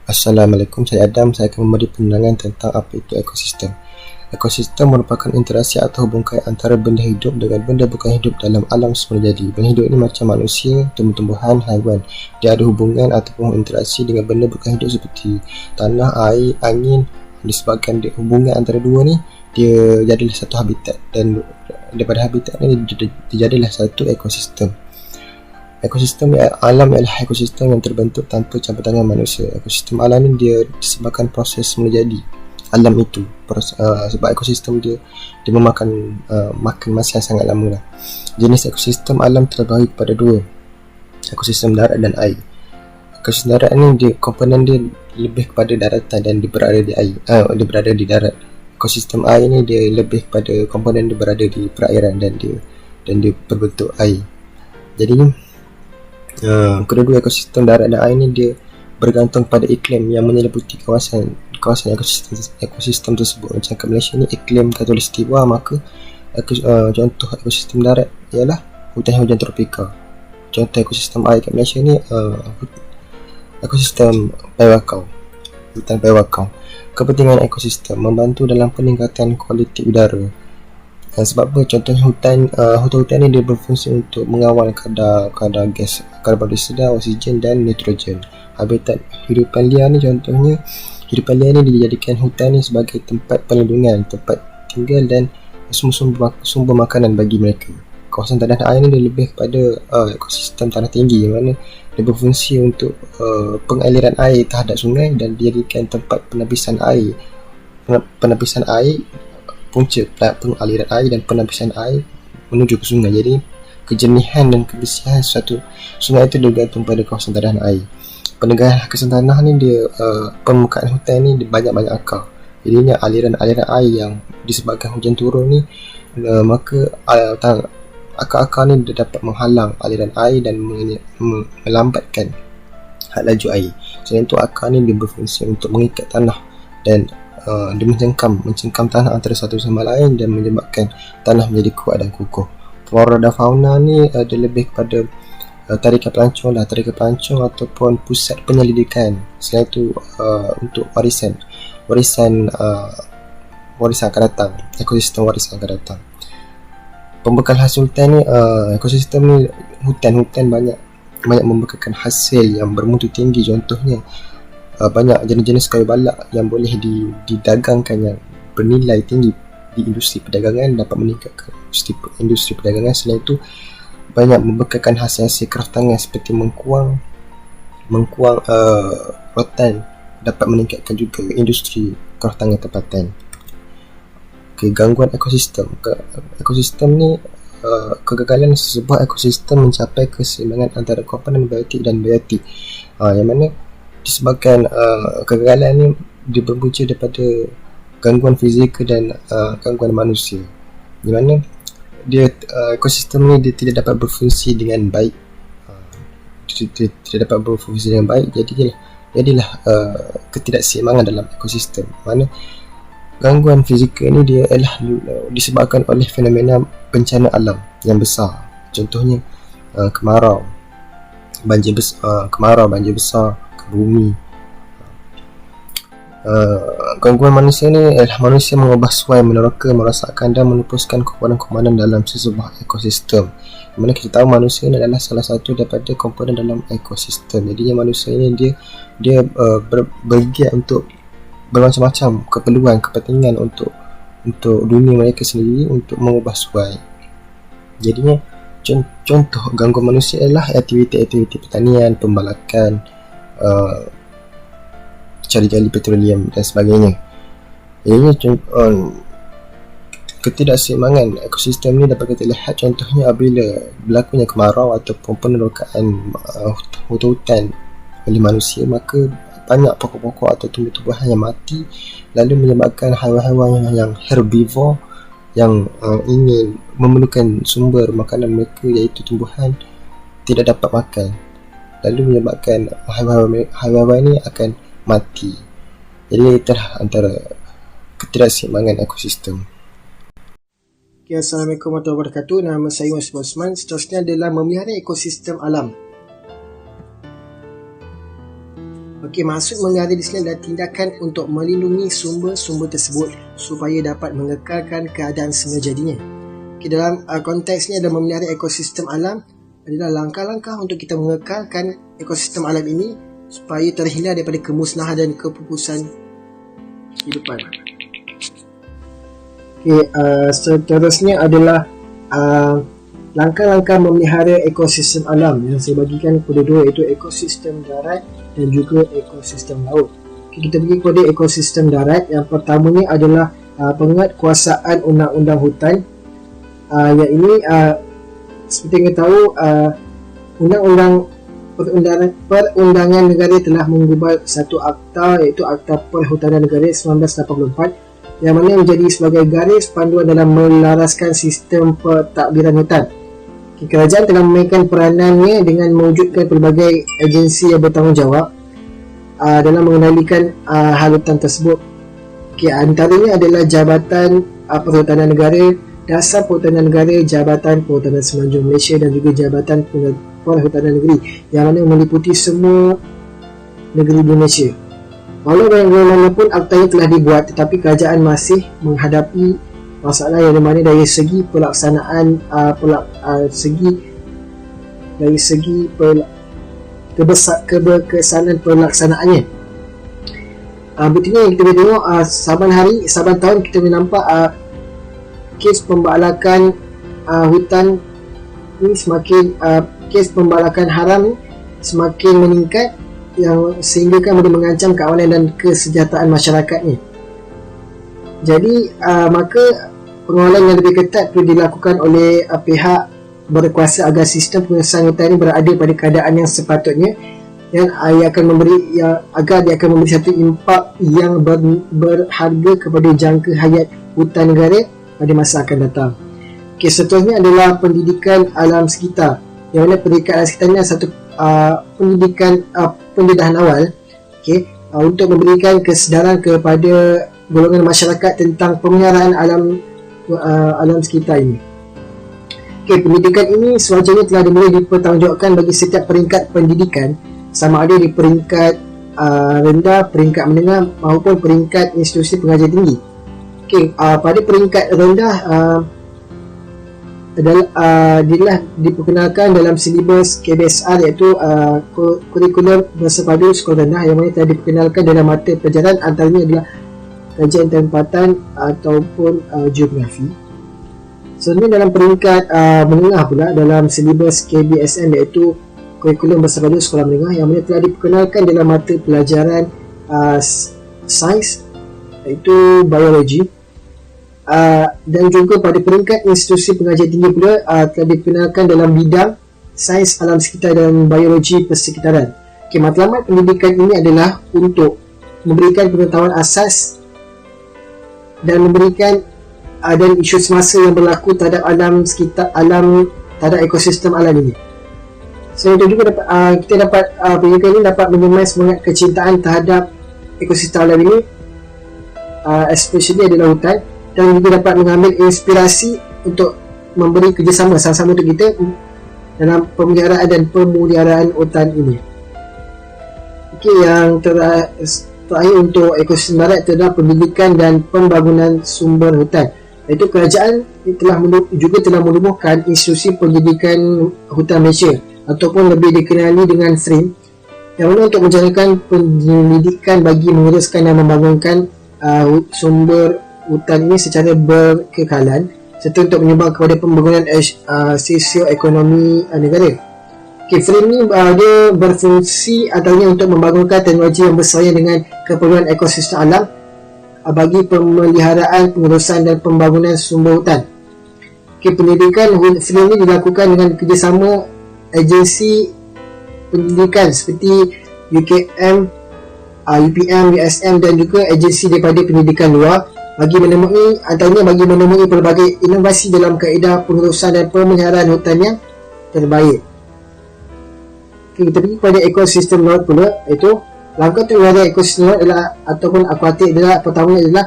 Assalamualaikum, saya Adam. Saya akan memberi penerangan tentang apa itu ekosistem. Ekosistem merupakan interaksi atau hubungan antara benda hidup dengan benda bukan hidup dalam alam semula jadi. Benda hidup ini macam manusia, tumbuh-tumbuhan, haiwan. Dia ada hubungan ataupun interaksi dengan benda bukan hidup seperti tanah, air, angin. Disebabkan dia hubungan antara dua ni, dia jadilah satu habitat, dan daripada habitat ni dia jadilah satu ekosistem. Ekosistem alam ialah ekosistem yang terbentuk tanpa campur tangan manusia. Ekosistem alam ni dia disebabkan proses menjadi alam itu. Sebab ekosistem dia memakan makan masa yang sangat lama lah. Jenis ekosistem alam terbagi kepada dua, ekosistem darat dan air. Ekosistem darat ni komponen dia lebih kepada daratan dan dia berada di air. Dia berada di darat. Ekosistem air ni dia lebih kepada komponen dia berada di perairan dan dia berbentuk air. Jadi kedua-dua ekosistem darat dan air ni dia bergantung pada iklim yang menyeliputi kawasan ekosistem tersebut. Macam kat Malaysia ni iklim khatulistiwa, maka contoh ekosistem darat ialah hutan hujan tropika. Contoh ekosistem air kat Malaysia ni ekosistem Paiwakau, hutan Paiwakau. Kepentingan ekosistem membantu dalam peningkatan kualiti udara. Sebab apa? Contohnya hutan-hutan ni dia berfungsi untuk mengawal kadar gas karbon dioksida, oksigen dan nitrogen. Habitat hidupan liar ni, contohnya hidupan liar ni dijadikan hutan ni sebagai tempat perlindungan, tempat tinggal dan sumber makanan bagi mereka. Kawasan tanah air ni dia lebih kepada ekosistem tanah tinggi, yang mana dia berfungsi untuk pengaliran air terhadap sungai dan dijadikan tempat penapisan air punca pengaliran air dan penapisan air menuju ke sungai. Jadi kejernihan dan kebersihan suatu sungai itu bergantung pada kawasan tanah air. Penegahan kawasan tanah ni dia permukaan hutan ni dia banyak akar. Jadinya aliran-aliran air yang disebabkan hujan turun ni, maka akar-akar ni dia dapat menghalang aliran air dan melambatkan laju air. Selain itu, akar ni dia berfungsi untuk mengikat tanah dan dia mencengkam tanah antara satu sama lain dan menyebabkan tanah menjadi kuat dan kukuh. Flora dan fauna ni dia lebih kepada tarikan pelancong ataupun pusat penyelidikan. Selain itu untuk warisan akan datang, ekosistem warisan akan datang. Pembekal hasil hutan ni, ekosistem ni hutan banyak membekalkan hasil yang bermutu tinggi. Contohnya banyak jenis-jenis kayu balak yang boleh didagangkan yang bernilai tinggi di industri perdagangan, dapat meningkatkan industri perdagangan. Selain itu, banyak membekalkan hasil-hasil kraftangan seperti mengkuang rotan, dapat meningkatkan juga industri kraftangan tempatan. Gangguan ekosistem. Ekosistem ni kegagalan sebuah ekosistem mencapai keseimbangan antara komponen biotik dan biotik, yang mana disebabkan kegagalan ni dia berpunca daripada gangguan fizikal dan gangguan manusia, di mana ekosistem ni dia tidak dapat berfungsi dengan baik. Jadilah ketidakseimbangan dalam ekosistem, mana gangguan fizikal ni dia ialah disebabkan oleh fenomena bencana alam yang besar. Contohnya kemarau, banjir besar, bumi. Gangguan manusia ni ialah manusia mengubah suai, meneroka, merosakkan dan menepuskan komponen-komponen dalam sebuah ekosistem. Mana kita tahu manusia ni adalah salah satu daripada komponen dalam ekosistem. Jadi manusia ni dia bergiat untuk bermacam-macam kepentingan untuk dunia mereka sendiri, untuk mengubah suai. Jadinya contoh gangguan manusia ialah aktiviti pertanian, pembalakan, cari gali petroleum dan sebagainya. Ini ketidakseimbangan ekosistem ni dapat kita lihat contohnya apabila berlakunya kemarau ataupun penerokaan hutan oleh manusia, maka banyak pokok-pokok atau tumbuh-tumbuhan yang mati, lalu menyebabkan haiwan-haiwan yang herbivore yang ingin memerlukan sumber makanan mereka iaitu tumbuhan tidak dapat makan, lalu menyebabkan haiwan-haiwan ni akan mati. Jadi itulah antara ketidakseimbangan ekosistem. Okay, Assalamualaikum warahmatullahi wabarakatuh. Nama saya Osman. Seterusnya adalah memelihara ekosistem alam. Okey, maksud memelihara di sini adalah tindakan untuk melindungi sumber-sumber tersebut supaya dapat mengekalkan keadaan semula jadinya. Okey, dalam konteks ni adalah memelihara ekosistem alam adalah langkah-langkah untuk kita mengekalkan ekosistem alam ini supaya terhindar daripada kemusnahan dan kepupusan kehidupan. Okey, seterusnya adalah langkah-langkah memelihara ekosistem alam yang saya bagikan kepada dua, iaitu ekosistem darat dan juga ekosistem laut. Okay, kita pergi kepada ekosistem darat. Yang pertamanya adalah penguatkuasaan undang-undang hutan. Yang ini seperti yang kita tahu, undang-undang perundangan negara telah menggubal satu akta, iaitu Akta Perhutanan Negara 1984, yang mana menjadi sebagai garis panduan dalam melaraskan sistem pentadbiran hutan. Kerajaan telah memainkan peranannya dengan mewujudkan pelbagai agensi yang bertanggungjawab dalam mengendalikan hal hutan tersebut. Antaranya adalah Jabatan Perhutanan Negara, Dasar Perhutanan Negara, Jabatan Perhutanan Semenanjung Malaysia dan juga Jabatan Perhutanan Negeri, yang mana meliputi semua negeri di Malaysia. Walau bagaimanapun akta ini telah dibuat, tetapi kerajaan masih menghadapi masalah yang dimana dari segi pelaksanaan keberkesanan pelaksanaannya. Buktinya yang kita boleh tengok, saban tahun kita boleh nampak kes pembalakan hutan ni semakin, kes pembalakan haram ni semakin meningkat, yang sehingga kan boleh mengancam keamanan dan kesejahteraan masyarakat ni. Jadi maka pengawalan yang lebih ketat perlu dilakukan oleh pihak berkuasa agar sistem pengesahan hutan ini berada pada keadaan yang sepatutnya, dan agar dia akan memberi satu impak yang berharga kepada jangka hayat hutan negara pada masa akan datang. Okay, seterusnya adalah pendidikan alam sekitar, yang mana pendidikan alam sekitar ini adalah satu pendedahan awal, untuk memberikan kesedaran kepada golongan masyarakat tentang pemeliharaan alam sekitar ini. Pendidikan ini sewajarnya telah dimulai dipertanggungjawabkan bagi setiap peringkat pendidikan, sama ada di peringkat rendah, peringkat menengah maupun peringkat institusi pengajian tinggi. Pada peringkat rendah adalah diperkenalkan dalam silibus KBSR, iaitu kurikulum bersepadu sekolah rendah, yang mana telah diperkenalkan dalam mata pelajaran antaranya adalah kajian tempatan ataupun geografi. Sebenarnya dalam peringkat menengah pula dalam silibus KBSN, iaitu kurikulum bersepadu sekolah menengah, yang mana telah diperkenalkan dalam mata pelajaran sains, iaitu biologi. Dan juga pada peringkat institusi pengajian tinggi pula telah diperkenalkan dalam bidang sains alam sekitar dan biologi persekitaran. Matlamat pendidikan ini adalah untuk memberikan pengetahuan asas dan memberikan dan isu semasa yang berlaku terhadap alam sekitar, terhadap ekosistem alam ini. Selain itu juga kita dapat pendidikan ini dapat menyemai semangat kecintaan terhadap ekosistem alam ini, especially adalah hutan, dan juga dapat mengambil inspirasi untuk memberi kerjasama sama-sama untuk kita dalam pemeliharaan dan pemuliharaan hutan ini. Yang terakhir untuk ekosistem darat adalah pendidikan dan pembangunan sumber hutan, iaitu kerajaan telah menubuhkan institusi pendidikan hutan Malaysia, ataupun lebih dikenali dengan FRIM, yang mana untuk menjalankan pendidikan bagi meneruskan dan membangunkan sumber hutan ini secara berkekalan, serta untuk menyumbang kepada pembangunan sosioekonomi negara. FRIM ni dia berfungsi antaranya untuk membangunkan teknologi yang bersesuaian dengan keperluan ekosistem alam bagi pemeliharaan, pengurusan dan pembangunan sumber hutan. Pendidikan FRIM ini dilakukan dengan kerjasama agensi pendidikan seperti UKM, UPM, USM dan juga agensi daripada pendidikan luar, bagi menemui pelbagai inovasi dalam kaedah pengurusan dan pemeliharaan hutan yang terbaik. Kita pergi kepada ekosistem laut pula, iaitu langkah untuk memelihara ekosistem laut ataupun akuatik pertamanya adalah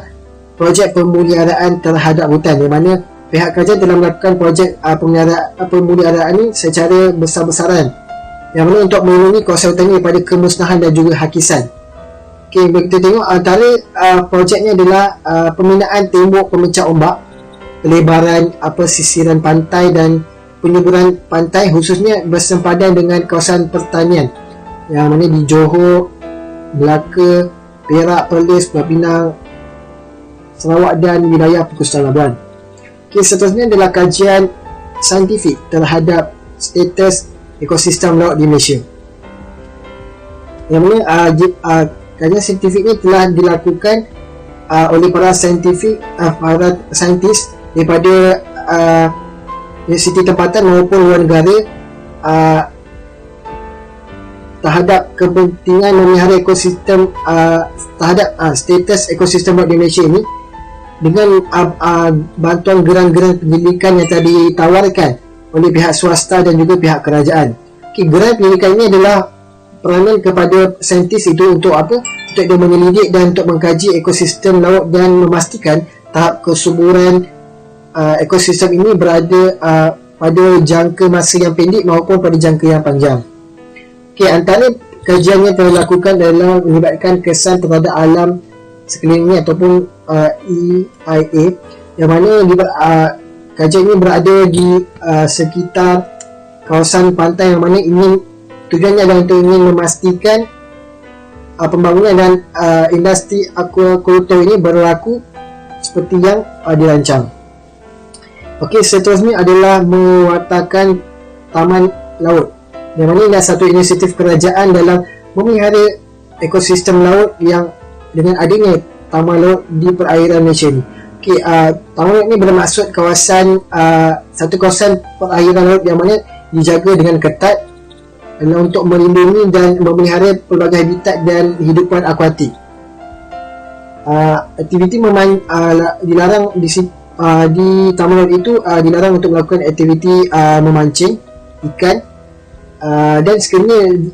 projek pemeliharaan terhadap hutan, di mana pihak kerajaan telah melakukan projek pemeliharaan ini secara besar-besaran, yang mana untuk melindungi kawasan hutan ini daripada kemusnahan dan juga hakisan. Okey, kita tengok antara projeknya adalah pembinaan tembok pemecah ombak, pelebaran sisiran pantai dan penyuburan pantai khususnya bersempadan dengan kawasan pertanian yang mana di Johor, Melaka, Perak, Perlis, Pulau Pinang, Sarawak dan wilayah Pakistan Labuan. Okey, seterusnya adalah kajian saintifik terhadap status ekosistem laut di Malaysia. Yang mana kajian saintifik ini telah dilakukan oleh para saintis daripada universiti tempatan maupun luar negara terhadap kepentingan memelihara ekosistem terhadap status ekosistem laut di Malaysia ini dengan bantuan geran-geran penyelidikan yang telah ditawarkan oleh pihak swasta dan juga pihak kerajaan. Okay, geran penyelidikan ini adalah peranan kepada saintis itu untuk apa? Untuk dia menyelidik dan untuk mengkaji ekosistem laut dan memastikan tahap kesuburan ekosistem ini berada pada jangka masa yang pendek maupun pada jangka yang panjang. Okay, antara kajian yang telah dilakukan adalah melibatkan kesan terhadap alam sekelilingnya ataupun EIA, yang mana kajian ini berada di sekitar kawasan pantai yang mana tujuannya adalah untuk ingin memastikan pembangunan dan industri aquaculture ini berlaku seperti yang dirancang. Okey, seterusnya adalah mewatakkan taman laut, yang mana adalah satu inisiatif kerajaan dalam memelihara ekosistem laut yang dengan adanya taman laut di perairan Malaysia ni. Okey, taman laut ni bermaksud satu kawasan perairan laut yang mana dijaga dengan ketat untuk melindungi dan memelihara pelbagai habitat dan hidupan akuatik. Aktiviti dilarang di taman laut itu dilarang untuk melakukan aktiviti memancing ikan, dan sekiranya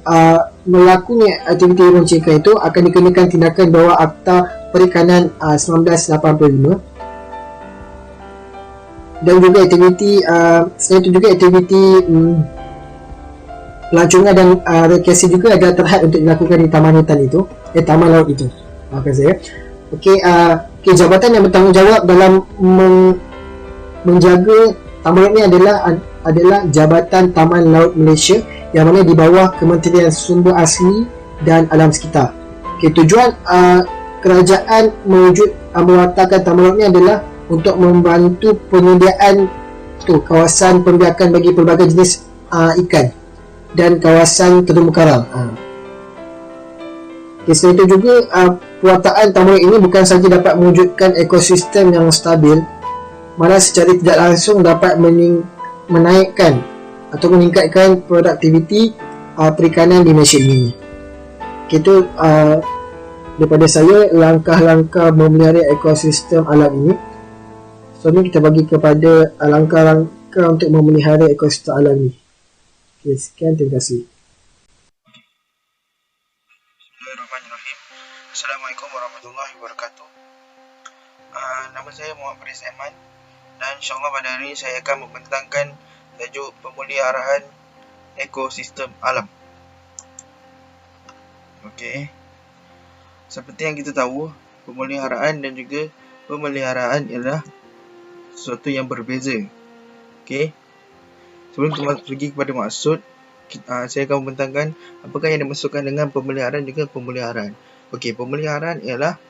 melakukan aktiviti memancing ikan itu akan dikenakan tindakan bawah Akta Perikanan 1985. Dan juga aktiviti selain itu juga aktiviti pelancongan dan rekreasi juga ada terhad untuk dilakukan di taman hutan itu, taman laut itu. Maafkan saya. Okey, jabatan yang bertanggungjawab dalam menjaga taman laut ini adalah Jabatan Taman Laut Malaysia, yang mana di bawah Kementerian Sumber Asli dan Alam Sekitar. Okey, tujuan kerajaan mewatakkan taman laut ini adalah untuk membantu penyediaan kawasan pembiakan bagi pelbagai jenis ikan dan kawasan terumbu karang. Selain itu juga pewataan taman laut ini bukan sahaja dapat mewujudkan ekosistem yang stabil, malah secara tidak langsung dapat menaikkan atau meningkatkan produktiviti perikanan di Malaysia ini. Itu daripada saya langkah-langkah memelihara ekosistem alam ini. So ni kita bagi kepada langkah-langkah untuk memelihara ekosistem alam ini. Okay, sekian, terima kasih. Bismillahirrahmanirrahim. Assalamualaikum warahmatullahi wabarakatuh. Nama saya Muhammad Faris Aiman, dan insyaAllah pada hari ini saya akan membentangkan tajuk pemeliharaan ekosistem alam. Okey. Seperti yang kita tahu, pemeliharaan dan juga pemeliharaan ialah sesuatu yang berbeza. Okey. Sebelum kita pergi kepada maksud, saya akan membentangkan apakah yang dimaksudkan dengan pemeliharaan juga pemeliharaan. Okey, pemeliharaan ialah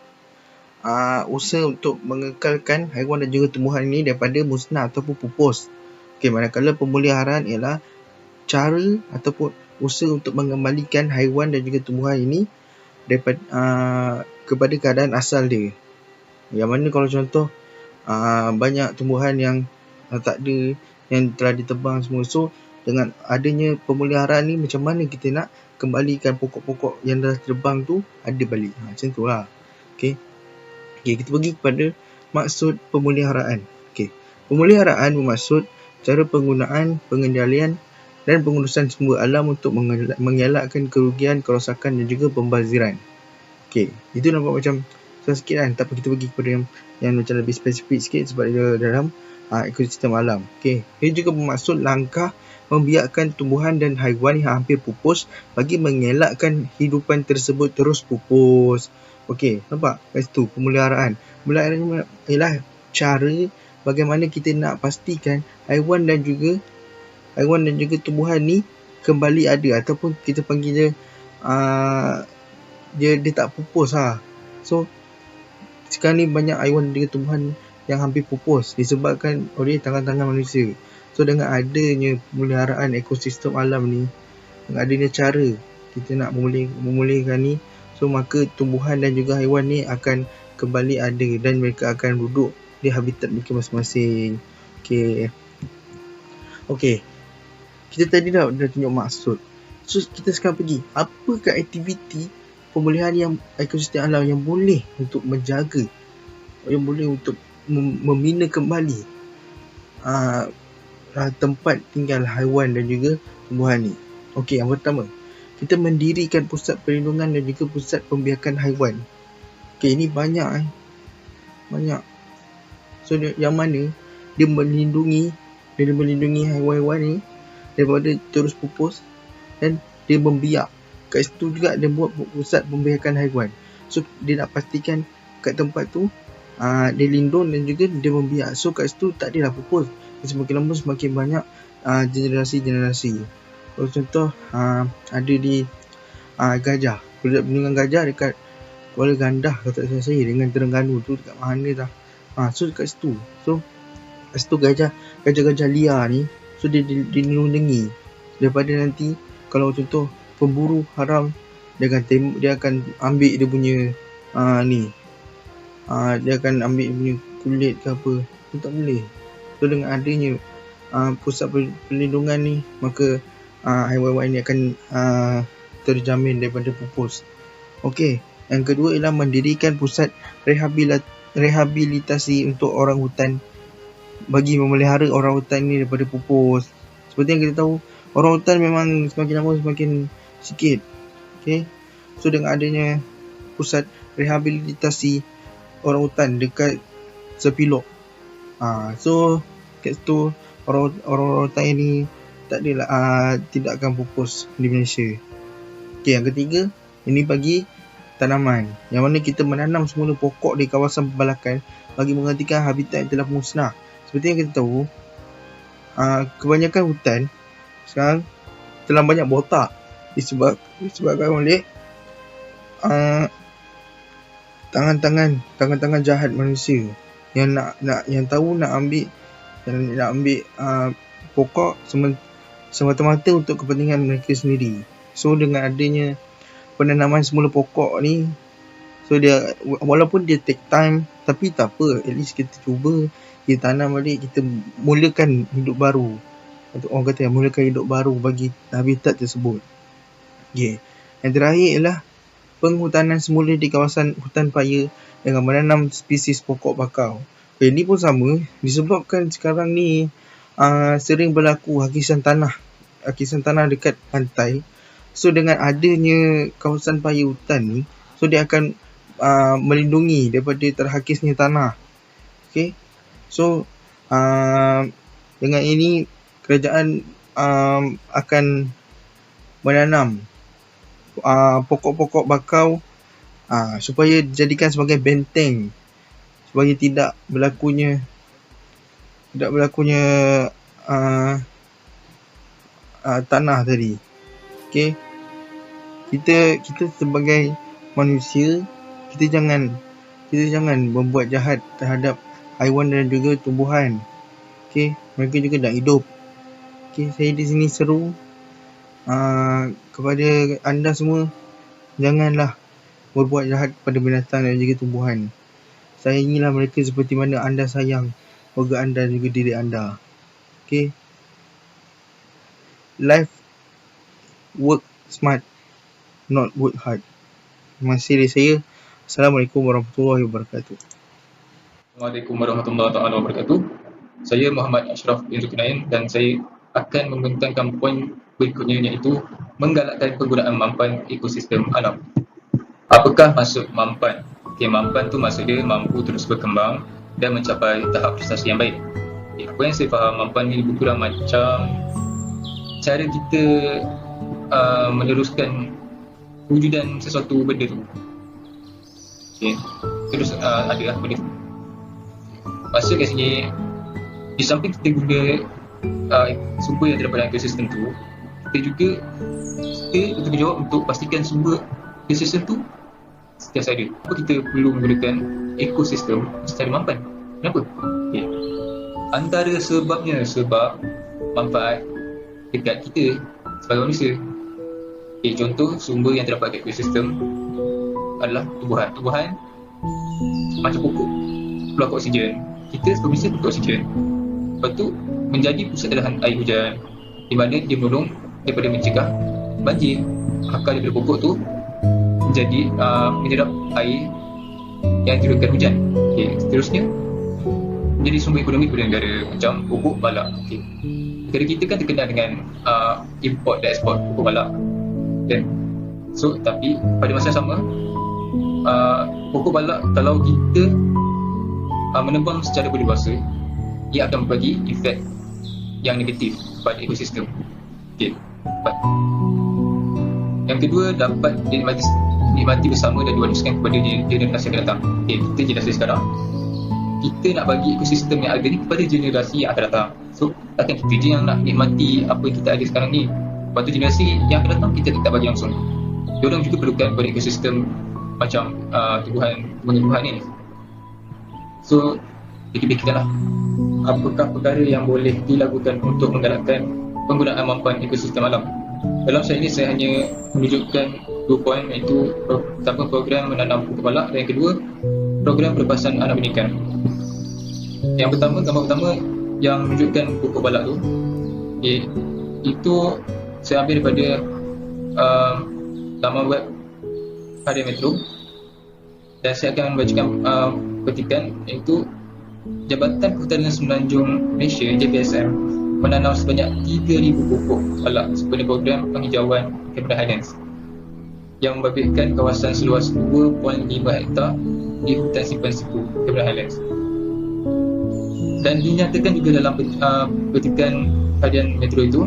usaha untuk mengekalkan haiwan dan juga tumbuhan ini daripada musnah ataupun pupus. Okey, manakala pemeliharaan ialah cara ataupun usaha untuk mengembalikan haiwan dan juga tumbuhan ini daripada kepada keadaan asal dia. Yang mana kalau contoh banyak tumbuhan yang tak ada, yang telah ditebang semua. So dengan adanya pemeliharaan ni, macam mana kita nak kembalikan pokok-pokok yang dah terbang tu ada balik. Macam tu lah. Okay, kita pergi kepada maksud pemeliharaan. Okay, pemeliharaan bermaksud cara penggunaan, pengendalian dan pengurusan sumber alam untuk mengelakkan kerugian, kerosakan dan juga pembaziran. Okay, itu nampak macam susah sikit kan. Tak apa, kita pergi kepada yang macam lebih spesifik sikit, sebab dia dalam ekosistem alam. Okey, ia juga bermaksud langkah membiarkan tumbuhan dan haiwan yang hampir pupus bagi mengelakkan hidupan tersebut terus pupus. Okey, nampak kat situ pemeliharaan. Pemeliharaan ialah cara bagaimana kita nak pastikan haiwan dan juga tumbuhan ni kembali ada, ataupun kita panggil dia tak pupus lah. So sekarang ni banyak haiwan dan tumbuhan yang hampir pupus disebabkan oleh tangan-tangan manusia. So dengan adanya pemeliharaan ekosistem alam ni, dengan adanya cara kita nak memulihkan ni, so maka tumbuhan dan juga haiwan ni akan kembali ada dan mereka akan duduk di habitat mereka masing-masing. Okey. Kita tadi dah tunjuk maksud. So kita sekarang pergi, apakah aktiviti pemulihan yang ekosistem alam yang boleh untuk menjaga, yang boleh untuk membina kembali tempat tinggal haiwan dan juga tumbuhan ni. Okey, yang pertama, kita mendirikan pusat perlindungan dan juga pusat pembiakan haiwan. Okey, ini banyak. So yang mana dia melindungi haiwan-haiwan ni daripada terus pupus, dan dia membiak. Kat situ juga dia buat pusat pembiakan haiwan. So dia nak pastikan kat tempat tu dia lindung dan juga dia membiak. So kat situ tak adalah pupus. Semakin lama semakin banyak generasi-generasi. Contoh ada di gajah. Pusat perlindungan gajah dekat Kuala Gandah, kalau tak salah saya, dengan Terengganu tu dekat mana dah. So dekat situ. So kat situ gajah-gajah liar ni, so dia dilindungi daripada nanti kalau contoh pemburu haram, dia akan ambil dia punya dia akan ambil dia punya kulit ke apa. Itu tak boleh. So dengan adanya pusat perlindungan ni, maka haiwan-haiwan ini akan terjamin daripada pupus. Okey, yang kedua ialah mendirikan pusat rehabilitasi untuk orang hutan, bagi memelihara orang hutan ni daripada pupus. Seperti yang kita tahu, orang hutan memang semakin lama semakin sikit. Okey, so dengan adanya pusat rehabilitasi orang hutan dekat Sepilok, so kat situ orang hutan ni tidak akan pupus di Malaysia. Okey, yang ketiga, ini bagi tanaman, yang mana kita menanam semula pokok di kawasan pembalakan bagi menggantikan habitat yang telah musnah. Seperti yang kita tahu, kebanyakan hutan sekarang telah banyak botak disebabkan oleh tangan-tangan jahat manusia yang nak ambil pokok semata-mata untuk kepentingan mereka sendiri. So dengan adanya penanaman semula pokok ni, so dia walaupun dia take time, tapi tak apa, at least kita cuba, kita tanam balik, kita mulakan hidup baru. Orang kata mulakan hidup baru bagi habitat tersebut. Okay. Yang terakhir ialah penghutanan semula di kawasan hutan paya dengan menanam spesies pokok bakau. Okay, ini pun sama, disebabkan sekarang ni sering berlaku hakisan tanah dekat pantai. So dengan adanya kawasan paya hutan ni, so dia akan melindungi daripada terhakisnya tanah. Okay, so dengan ini kerajaan akan menanam pokok-pokok bakau supaya dijadikan sebagai benteng, supaya tidak berlakunya tanah tadi. Okay, kita sebagai manusia, kita jangan membuat jahat terhadap haiwan dan juga tumbuhan. Okay, mereka juga nak hidup. Okay, saya di sini seru kepada anda semua, janganlah berbuat jahat pada binatang dan juga tumbuhan. Sayangilah mereka seperti mana anda sayang keluarga anda dan juga diri anda. Okay, life work smart, not work hard. Terima kasih dari saya. Assalamualaikum warahmatullahi wabarakatuh. Assalamualaikum warahmatullahi wabarakatuh. Saya Muhammad Ashraf bin Zulkarnain dan saya akan membentangkan poin berikutnya, iaitu menggalakkan penggunaan mampan ekosistem alam. Apakah maksud mampan? Okay, mampan tu maksud dia mampu terus berkembang dan mencapai tahap prestasi yang baik. Apa yang saya faham, mampan ni lebih kurang macam cara kita meneruskan wujudan sesuatu benda tu. Okay. Terus ada lah benda tu. Maksud kat sini, di samping kita guna sumber yang terdapat dalam ekosistem tu, kita juga bertanggungjawab untuk pastikan sumber ekosistem tu sentiasa ada. Apa kita perlu menggunakan ekosistem secara mampan? Kenapa? Okay. Antara sebabnya sebab manfaat dekat kita sebagai manusia. Okay, contoh sumber yang terdapat kat ekosistem adalah tumbuhan. Tumbuhan macam pokok keluar oksigen. Kita sebagai manusia keluar oksigen. Lepas tu menjadi pusat dalahan air hujan, di mana dia menolong daripada mencegah banjir. Akar daripada pokok tu menjadi menyerap air yang diturunkan hujan. Okay, seterusnya menjadi sumber ekonomi kepada negara macam pokok balak. Okay. Negara kita kan terkenal dengan import dan ekspor pokok balak. Dan so tapi pada masa yang sama pokok balak kalau kita menebang secara berlebihan, ia akan membagi efek yang negatif pada ekosistem. Okay. Yang kedua, dapat dinikmati bersama dan diwariskan kepada generasi akan datang. Okay, kita jelaskan sekarang, kita nak bagi ekosistem yang ada ni kepada generasi yang akan datang. So takkan kita je yang nak nikmati apa yang kita ada sekarang ni. Lepas tu generasi yang akan datang kita tak bagi langsung. Diorang juga perlukan kepada ekosistem macam tumbuhan ni. So fikir-fikirkanlah apakah perkara yang boleh dilakukan untuk menggalakkan penggunaan mampan ekosistem alam. Dalam slide ini saya hanya menunjukkan 2 poin, iaitu pertama program menanam pokok balak dan yang kedua program pelepasan anak benikan. Yang pertama, gambar pertama yang menunjukkan pokok balak tu, itu saya ambil daripada laman web Harian Metro dan saya akan membacakan petikan, iaitu Jabatan Perhutanan Semenanjung Malaysia JPSM menanam sebanyak 3,000 pokok balak sepenuh program penghijauan Cameron Highlands yang membabitkan kawasan seluas 2.5 hektar di hutan simpan siku Cameron Highlands. Dan dinyatakan juga dalam petikan Harian Metro itu,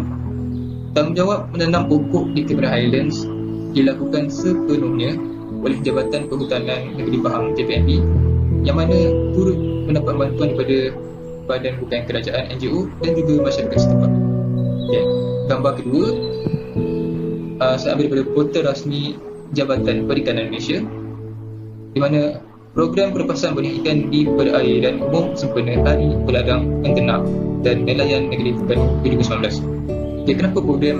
tanggungjawab menanam pokok di Cameron Highlands dilakukan sepenuhnya oleh Jabatan Perhutanan Negeri Pahang JPNB, yang mana turut mendapat bantuan daripada badan bukan kerajaan NGO dan juga masyarakat setempat. Okay. Gambar kedua saya ambil daripada portal rasmi Jabatan Perikanan Malaysia, di mana program pelepasan benih ikan di perair dan umum sempena Hari Peladang Penternak dan Nelayan Negeri Terengganu 2019. Okay, kenapa program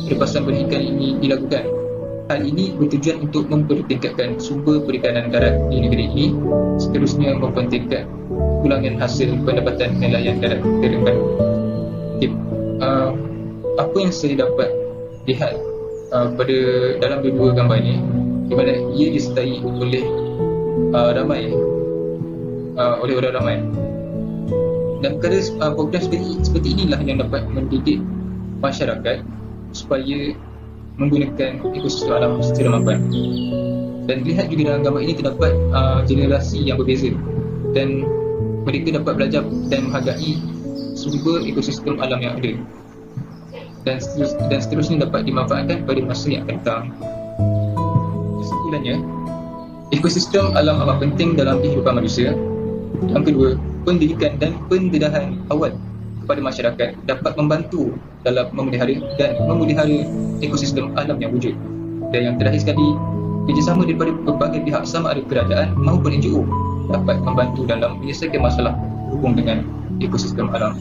pelepasan benih ikan ini dilakukan? Hal ini bertujuan untuk mempertingkatkan sumber perikanan darat di negeri ini, seterusnya mempertingkatkan ulangan hasil pendapatan nelayan darat Terengganu. Okay. Apa yang saya dapat lihat pada dalam dua gambar ini, di mana ia disertai oleh oleh orang ramai, dan perkara program seperti inilah yang dapat mendidik masyarakat supaya menggunakan ekosistem alam secara mampan. Dan lihat juga dalam gambar ini terdapat generasi yang berbeza, dan mereka dapat belajar dan menghargai sumber ekosistem alam yang ada, dan seterusnya dapat dimanfaatkan pada masa yang akan datang. Kesimpulannya, ekosistem alam amat penting dalam kehidupan manusia. Yang kedua, pendidikan dan pendedahan awal kepada masyarakat dapat membantu dalam memelihara ekosistem alam yang wujud. Dan yang terakhir sekali, kerjasama daripada berbagai pihak sama ada kerajaan maupun NGO dapat membantu dalam menyelesaikan masalah berhubung dengan ekosistem alam.